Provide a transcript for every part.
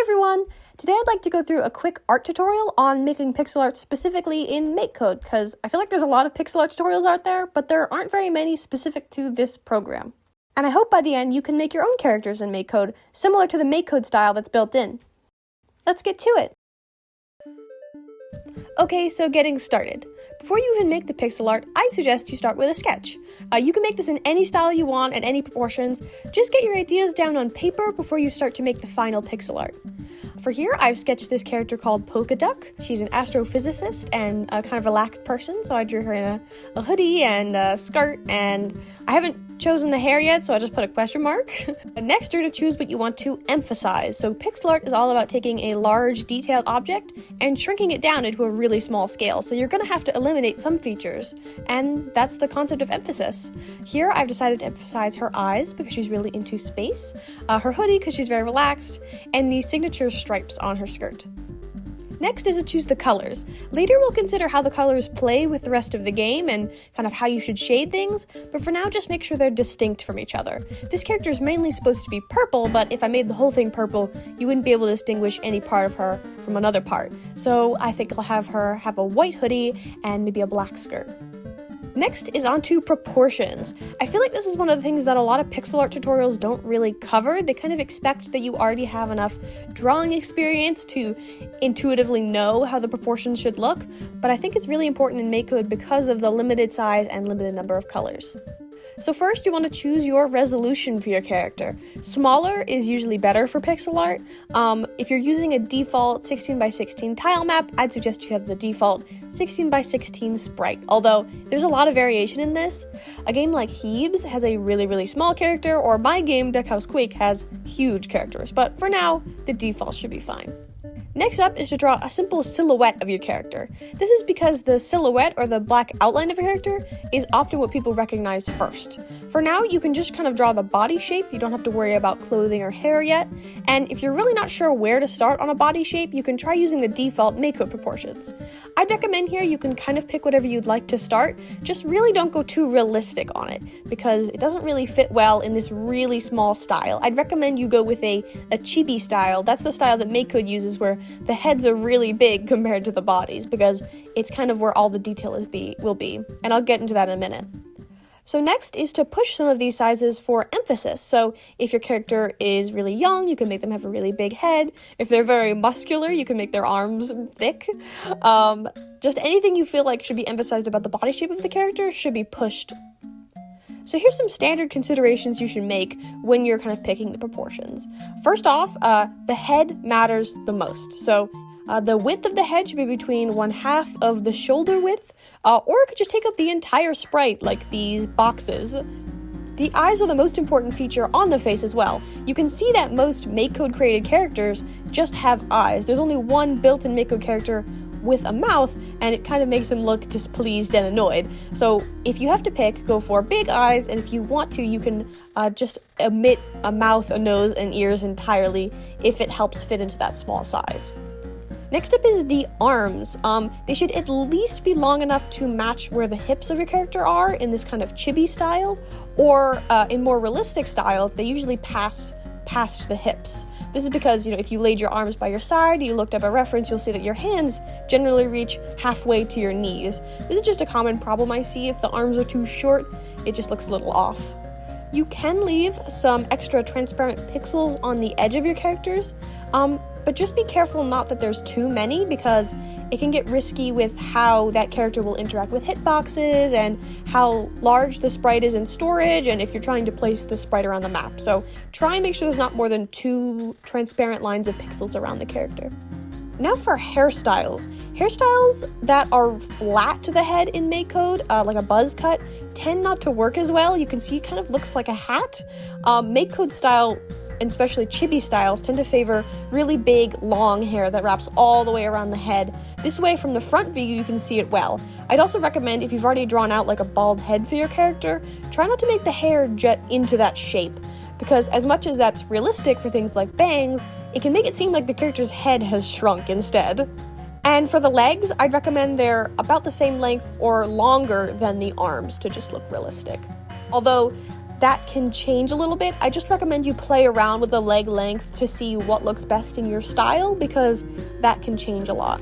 everyone! Today I'd like to go through a quick art tutorial on making pixel art specifically in MakeCode, because I feel like there's a lot of pixel art tutorials out there, but there aren't very many specific to this program. And I hope by the end you can make your own characters in MakeCode, similar to the MakeCode style that's built in. Let's get to it! Okay, so getting started. Before you even make the pixel art, I suggest you start with a sketch. You can make this in any style you want, at any proportions. Just get your ideas down on paper before you start to make the final pixel art. For here, I've sketched this character called Polka Duck. She's an astrophysicist and a kind of relaxed person, so I drew her in a hoodie and a skirt, and I haven't chosen the hair yet, so I just put a question mark. Next, you're to choose what you want to emphasize. So pixel art is all about taking a large, detailed object and shrinking it down into a really small scale. So you're going to have to eliminate some features, and that's the concept of emphasis. Here, I've decided to emphasize her eyes because she's really into space, her hoodie because she's very relaxed, and the signature stripes on her skirt. Next is to choose the colors. Later we'll consider how the colors play with the rest of the game and kind of how you should shade things, but for now just make sure they're distinct from each other. This character is mainly supposed to be purple, but if I made the whole thing purple, you wouldn't be able to distinguish any part of her from another part. So I think I'll have her have a white hoodie and maybe a black skirt. Next is onto proportions. I feel like this is one of the things that a lot of pixel art tutorials don't really cover. They kind of expect that you already have enough drawing experience to intuitively know how the proportions should look, but I think it's really important in MakeCode because of the limited size and limited number of colors. So first, you want to choose your resolution for your character. Smaller is usually better for pixel art. If you're using a default 16:16 tile map, I'd suggest you have the default 16:16 sprite, although there's a lot of variation in this. A game like Heebs has a really small character, or my game, Deckhouse Quake, has huge characters, but for now, the default should be fine. Next up is to draw a simple silhouette of your character. This is because the silhouette, or the black outline of your character, is often what people recognize first. For now, you can just kind of draw the body shape. You don't have to worry about clothing or hair yet. And if you're really not sure where to start on a body shape, you can try using the default MakeCode proportions. I'd recommend here you can kind of pick whatever you'd like to start, just really don't go too realistic on it, because it doesn't really fit well in this really small style. I'd recommend you go with a chibi style. That's the style that MakeCode uses, where the heads are really big compared to the bodies, because it's kind of where all the detail will be, and I'll get into that in a minute. So next is to push some of these sizes for emphasis. So if your character is really young, you can make them have a really big head. If they're very muscular, you can make their arms thick. Just anything you feel like should be emphasized about the body shape of the character should be pushed. So here's some standard considerations you should make when you're kind of picking the proportions. First off, the head matters the most. So the width of the head should be between 1/2 of the shoulder width, or it could just take up the entire sprite, like these boxes. The eyes are the most important feature on the face as well. You can see that most MakeCode created characters just have eyes. There's only one built-in MakeCode character with a mouth, and it kind of makes him look displeased and annoyed. So if you have to pick, go for big eyes, and if you want to, you can just omit a mouth, a nose, and ears entirely if it helps fit into that small size. Next up is the arms. They should at least be long enough to match where the hips of your character are in this kind of chibi style, or in more realistic styles, they usually pass past the hips. This is because, if you laid your arms by your side, you looked up a reference, you'll see that your hands generally reach halfway to your knees. This is just a common problem I see. If the arms are too short, it just looks a little off. You can leave some extra transparent pixels on the edge of your characters, but just be careful not that there's too many, because it can get risky with how that character will interact with hitboxes and how large the sprite is in storage, and if you're trying to place the sprite around the map. So try and make sure there's not more than 2 transparent lines of pixels around the character. Now for hairstyles. Hairstyles that are flat to the head in MakeCode, like a buzz cut, tend not to work as well. You can see it kind of looks like a hat. MakeCode style, and especially chibi styles, tend to favor really big, long hair that wraps all the way around the head. This way, from the front view, you can see it well. I'd also recommend, if you've already drawn out like a bald head for your character, try not to make the hair jet into that shape, because as much as that's realistic for things like bangs, it can make it seem like the character's head has shrunk instead. And for the legs, I'd recommend they're about the same length or longer than the arms to just look realistic. Although that can change a little bit. I just recommend you play around with the leg length to see what looks best in your style, because that can change a lot.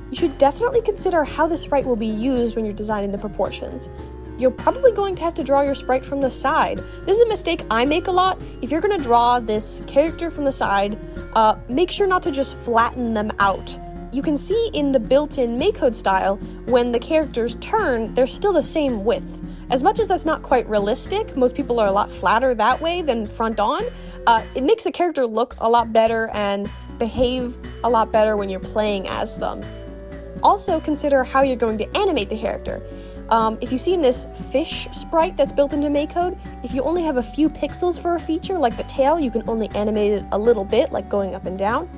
You should definitely consider how the sprite will be used when you're designing the proportions. You're probably going to have to draw your sprite from the side. This is a mistake I make a lot. If you're going to draw this character from the side, make sure not to just flatten them out. You can see in the built-in MakeCode style, when the characters turn, they're still the same width. As much as that's not quite realistic, most people are a lot flatter that way than front on, it makes the character look a lot better and behave a lot better when you're playing as them. Also consider how you're going to animate the character. If you see in this fish sprite that's built into MakeCode, if you only have a few pixels for a feature like the tail, you can only animate it a little bit, like going up and down.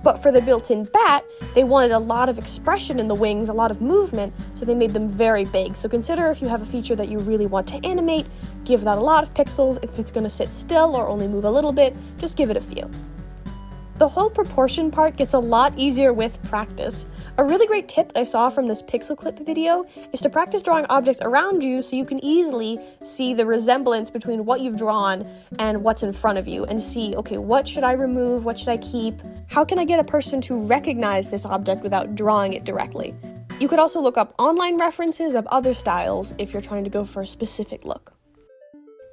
But for the built-in bat, they wanted a lot of expression in the wings, a lot of movement, so they made them very big. So consider if you have a feature that you really want to animate, give that a lot of pixels. If it's going to sit still or only move a little bit, just give it a few. The whole proportion part gets a lot easier with practice. A really great tip I saw from this pixel clip video is to practice drawing objects around you so you can easily see the resemblance between what you've drawn and what's in front of you, and see, okay, what should I remove, what should I keep, how can I get a person to recognize this object without drawing it directly. You could also look up online references of other styles if you're trying to go for a specific look.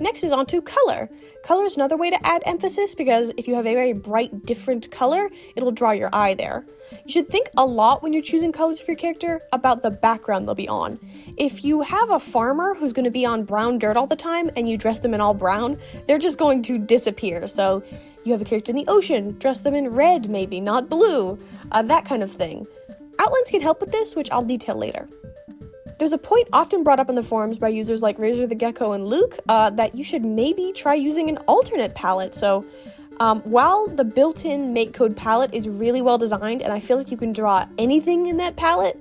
Next is onto color. Color is another way to add emphasis, because if you have a very bright, different color, it'll draw your eye there. You should think a lot when you're choosing colors for your character about the background they'll be on. If you have a farmer who's going to be on brown dirt all the time and you dress them in all brown, they're just going to disappear. So you have a character in the ocean, dress them in red maybe, not blue, that kind of thing. Outlines can help with this, which I'll detail later. There's a point often brought up in the forums by users like Razor the Gecko and Luke that you should maybe try using an alternate palette. So while the built-in MakeCode palette is really well designed and I feel like you can draw anything in that palette,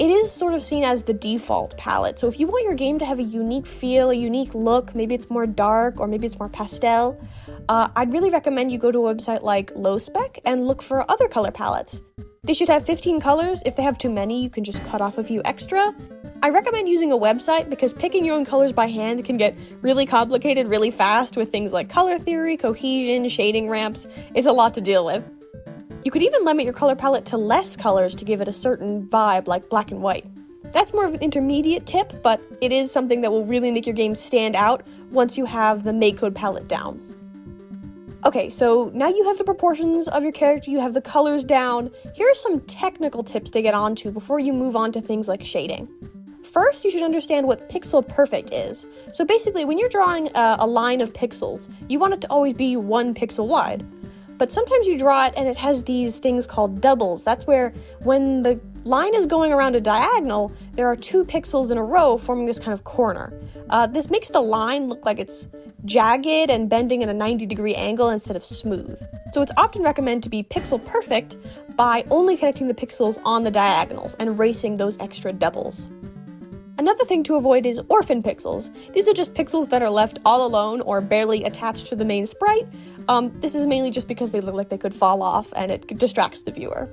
it is sort of seen as the default palette. So if you want your game to have a unique feel, a unique look, maybe it's more dark or maybe it's more pastel, I'd really recommend you go to a website like LowSpec and look for other color palettes. They should have 15 colors. If they have too many, you can just cut off a few extra. I recommend using a website because picking your own colors by hand can get really complicated really fast with things like color theory, cohesion, shading ramps. It's a lot to deal with. You could even limit your color palette to less colors to give it a certain vibe, like black and white. That's more of an intermediate tip, but it is something that will really make your game stand out once you have the MakeCode palette down. Okay, so now you have the proportions of your character, you have the colors down. Here are some technical tips to get onto before you move on to things like shading. First, you should understand what pixel perfect is. So basically, when you're drawing a line of pixels, you want it to always be 1 pixel wide. But sometimes you draw it and it has these things called doubles. That's where when the line is going around a diagonal, there are 2 pixels in a row forming this kind of corner. This makes the line look like it's jagged and bending at a 90-degree angle instead of smooth. So it's often recommended to be pixel perfect by only connecting the pixels on the diagonals and erasing those extra doubles. Another thing to avoid is orphan pixels. These are just pixels that are left all alone or barely attached to the main sprite. This is mainly just because they look like they could fall off and it distracts the viewer.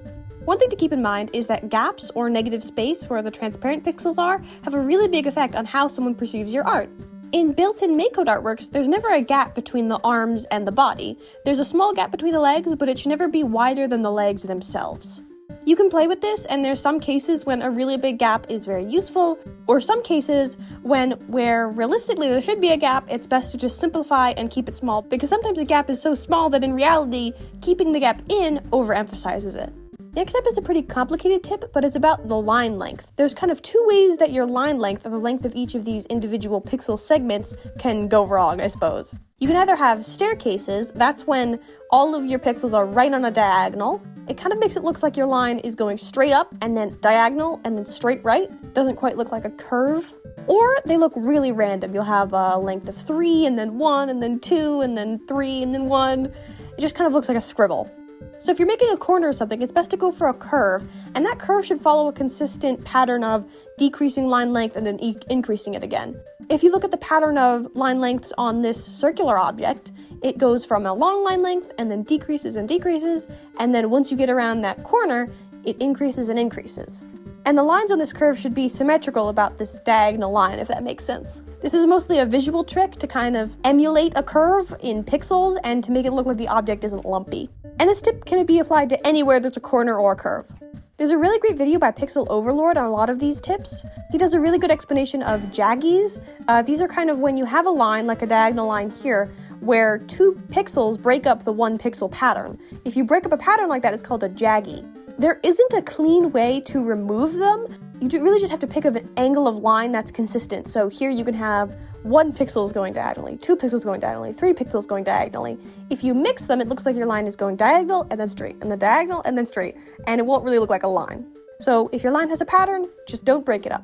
One thing to keep in mind is that gaps or negative space where the transparent pixels are have a really big effect on how someone perceives your art. In built-in MakeCode artworks, there's never a gap between the arms and the body. There's a small gap between the legs, but it should never be wider than the legs themselves. You can play with this, and there's some cases when a really big gap is very useful, or some cases where realistically there should be a gap, it's best to just simplify and keep it small, because sometimes a gap is so small that in reality, keeping the gap in overemphasizes it. Next up is a pretty complicated tip, but it's about the line length. There's kind of 2 ways that your line length, or the length of each of these individual pixel segments, can go wrong, I suppose. You can either have staircases, that's when all of your pixels are right on a diagonal. It kind of makes it look like your line is going straight up and then diagonal and then straight right. Doesn't quite look like a curve. Or they look really random. You'll have a length of 3 and then 1 and then 2 and then 3 and then 1. It just kind of looks like a scribble. So if you're making a corner or something, it's best to go for a curve, and that curve should follow a consistent pattern of decreasing line length and then increasing it again. If you look at the pattern of line lengths on this circular object, it goes from a long line length and then decreases and decreases, and then once you get around that corner, it increases and increases. And the lines on this curve should be symmetrical about this diagonal line, if that makes sense. This is mostly a visual trick to kind of emulate a curve in pixels and to make it look like the object isn't lumpy. And this tip can be applied to anywhere there's a corner or a curve. There's a really great video by Pixel Overlord on a lot of these tips. He does a really good explanation of jaggies. These are kind of when you have a line, like a diagonal line here, where 2 pixels break up the 1 pixel pattern. If you break up a pattern like that, it's called a jaggy. There isn't a clean way to remove them. You really just have to pick up an angle of line that's consistent. So here you can have 1 pixel going diagonally, 2 pixels going diagonally, 3 pixels going diagonally. If you mix them, it looks like your line is going diagonal and then straight, and then diagonal and then straight, and it won't really look like a line. So if your line has a pattern, just don't break it up.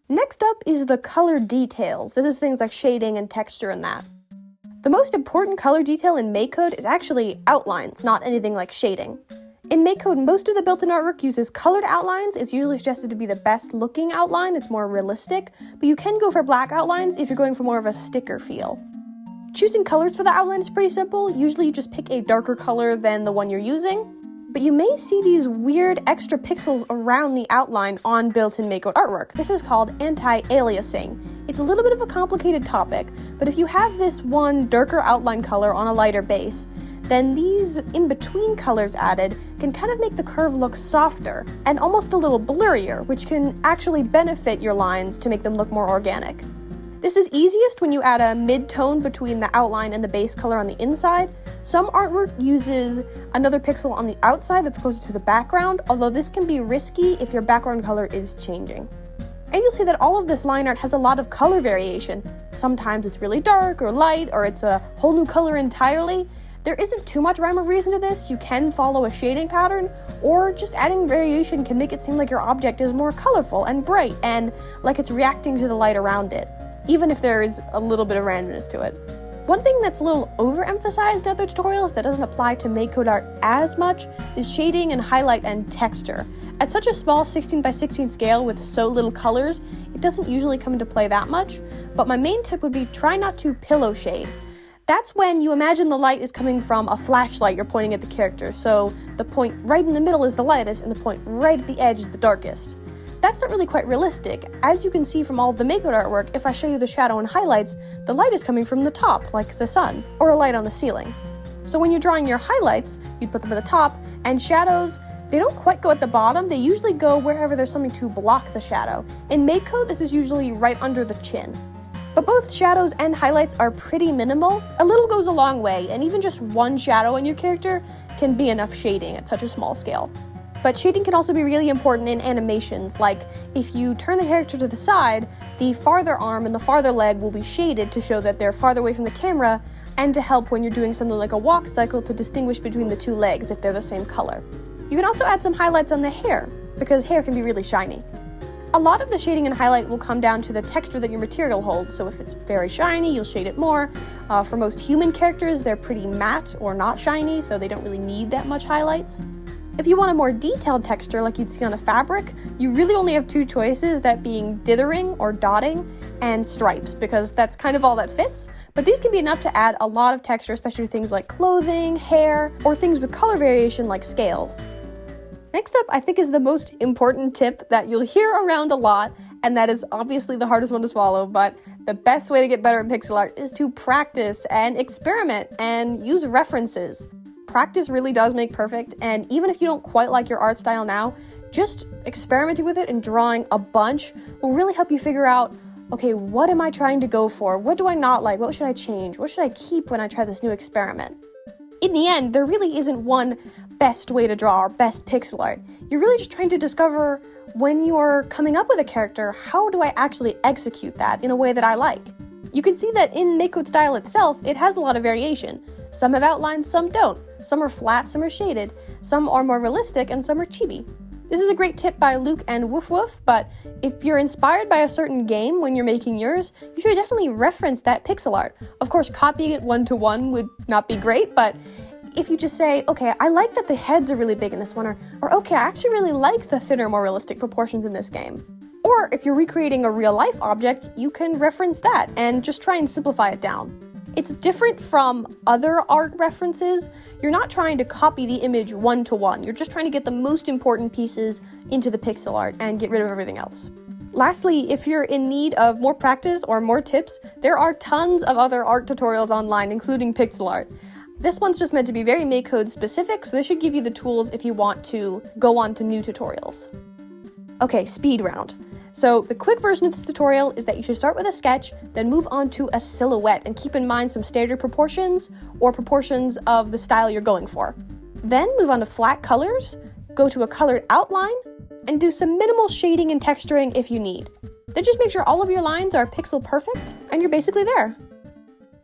Next up is the color details. This is things like shading and texture and that. The most important color detail in MakeCode is actually outlines, not anything like shading. In MakeCode, most of the built-in artwork uses colored outlines. It's usually suggested to be the best looking outline. It's more realistic, but you can go for black outlines if you're going for more of a sticker feel. Choosing colors for the outline is pretty simple. Usually you just pick a darker color than the one you're using, but you may see these weird extra pixels around the outline on built-in MakeCode artwork. This is called anti-aliasing. It's a little bit of a complicated topic, but if you have this one darker outline color on a lighter base, then these in-between colors added can kind of make the curve look softer and almost a little blurrier, which can actually benefit your lines to make them look more organic. This is easiest when you add a mid-tone between the outline and the base color on the inside. Some artwork uses another pixel on the outside that's closer to the background, although this can be risky if your background color is changing. And you'll see that all of this line art has a lot of color variation. Sometimes it's really dark or light, or it's a whole new color entirely. There isn't too much rhyme or reason to this. You can follow a shading pattern, or just adding variation can make it seem like your object is more colorful and bright and like it's reacting to the light around it, even if there is a little bit of randomness to it. One thing that's a little overemphasized in other tutorials that doesn't apply to MakeCode art as much is shading and highlight and texture. At such a small 16:16 scale with so little colors, it doesn't usually come into play that much, but my main tip would be try not to pillow shade. That's when you imagine the light is coming from a flashlight you're pointing at the character, so the point right in the middle is the lightest and the point right at the edge is the darkest. That's not really quite realistic. As you can see from all of the MakeCode artwork, if I show you the shadow and highlights, the light is coming from the top, like the sun, or a light on the ceiling. So when you're drawing your highlights, you'd put them at the top, and shadows, they don't quite go at the bottom, they usually go wherever there's something to block the shadow. In MakeCode, this is usually right under the chin. But both shadows and highlights are pretty minimal. A little goes a long way, and even just one shadow on your character can be enough shading at such a small scale. But shading can also be really important in animations, like if you turn the character to the side, the farther arm and the farther leg will be shaded to show that they're farther away from the camera, and to help when you're doing something like a walk cycle to distinguish between the 2 legs if they're the same color. You can also add some highlights on the hair, because hair can be really shiny. A lot of the shading and highlight will come down to the texture that your material holds, so if it's very shiny, you'll shade it more. For most human characters, they're pretty matte or not shiny, so they don't really need that much highlights. If you want a more detailed texture like you'd see on a fabric, you really only have 2 choices, that being dithering or dotting and stripes, because that's kind of all that fits. But these can be enough to add a lot of texture, especially things like clothing, hair, or things with color variation like scales. Next up, I think, is the most important tip that you'll hear around a lot, and that is obviously the hardest one to swallow, but the best way to get better at pixel art is to practice and experiment and use references. Practice really does make perfect, and even if you don't quite like your art style now, just experimenting with it and drawing a bunch will really help you figure out, okay, what am I trying to go for? What do I not like? What should I change? What should I keep when I try this new experiment? In the end, there really isn't one best way to draw or best pixel art. You're really just trying to discover, when you're coming up with a character, how do I actually execute that in a way that I like? You can see that in MakeCode style itself, it has a lot of variation. Some have outlines, some don't. Some are flat, some are shaded. Some are more realistic, and some are chibi. This is a great tip by Luke and Woof Woof, but if you're inspired by a certain game when you're making yours, you should definitely reference that pixel art. Of course, copying it one-to-one would not be great, but if you just say, okay, I like that the heads are really big in this one, or okay, I actually really like the thinner, more realistic proportions in this game. Or if you're recreating a real-life object, you can reference that and just try and simplify it down. It's different from other art references. You're not trying to copy the image one-to-one. You're just trying to get the most important pieces into the pixel art and get rid of everything else. Lastly, if you're in need of more practice or more tips, there are tons of other art tutorials online, including pixel art. This one's just meant to be very MakeCode specific, so this should give you the tools if you want to go on to new tutorials. Okay, speed round. So the quick version of this tutorial is that you should start with a sketch, then move on to a silhouette, and keep in mind some standard proportions or proportions of the style you're going for. Then move on to flat colors, go to a colored outline, and do some minimal shading and texturing if you need. Then just make sure all of your lines are pixel perfect, and you're basically there.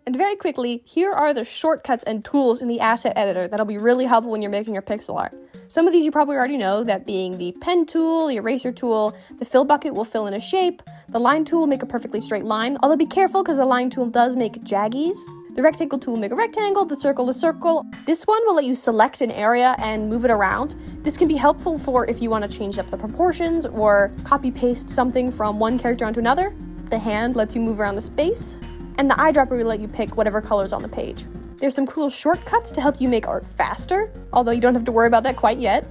And very quickly, here are the shortcuts and tools in the asset editor that'll be really helpful when you're making your pixel art. Some of these you probably already know, that being the pen tool, the eraser tool, the fill bucket will fill in a shape, the line tool will make a perfectly straight line, although be careful because the line tool does make jaggies. The rectangle tool will make a rectangle, the circle a circle. This one will let you select an area and move it around. This can be helpful for if you want to change up the proportions or copy paste something from one character onto another. The hand lets you move around the space. And the eyedropper will let you pick whatever color's on the page. There's some cool shortcuts to help you make art faster, although you don't have to worry about that quite yet.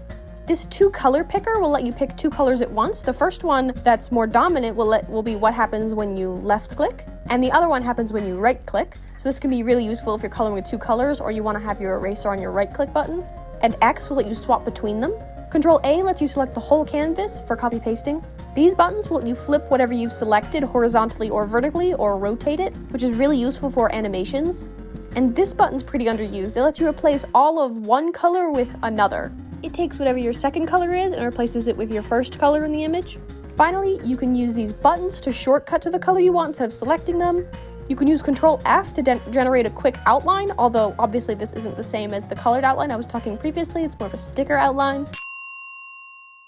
This 2-color picker will let you pick 2 colors at once. The first one that's more dominant will be what happens when you left click, and the other one happens when you right click. So this can be really useful if you're coloring with 2 colors or you want to have your eraser on your right click button. And X will let you swap between them. Control A lets you select the whole canvas for copy pasting. These buttons will let you flip whatever you've selected horizontally or vertically or rotate it, which is really useful for animations. And this button's pretty underused. It lets you replace all of one color with another. It takes whatever your second color is and replaces it with your first color in the image. Finally, you can use these buttons to shortcut to the color you want instead of selecting them. You can use Control F to generate a quick outline, although obviously this isn't the same as the colored outline I was talking previously. It's more of a sticker outline.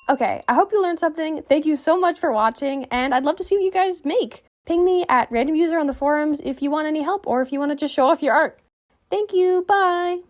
Okay, I hope you learned something. Thank you so much for watching, and I'd love to see what you guys make. Ping me at random user on the forums if you want any help or if you want to just show off your art. Thank you, bye!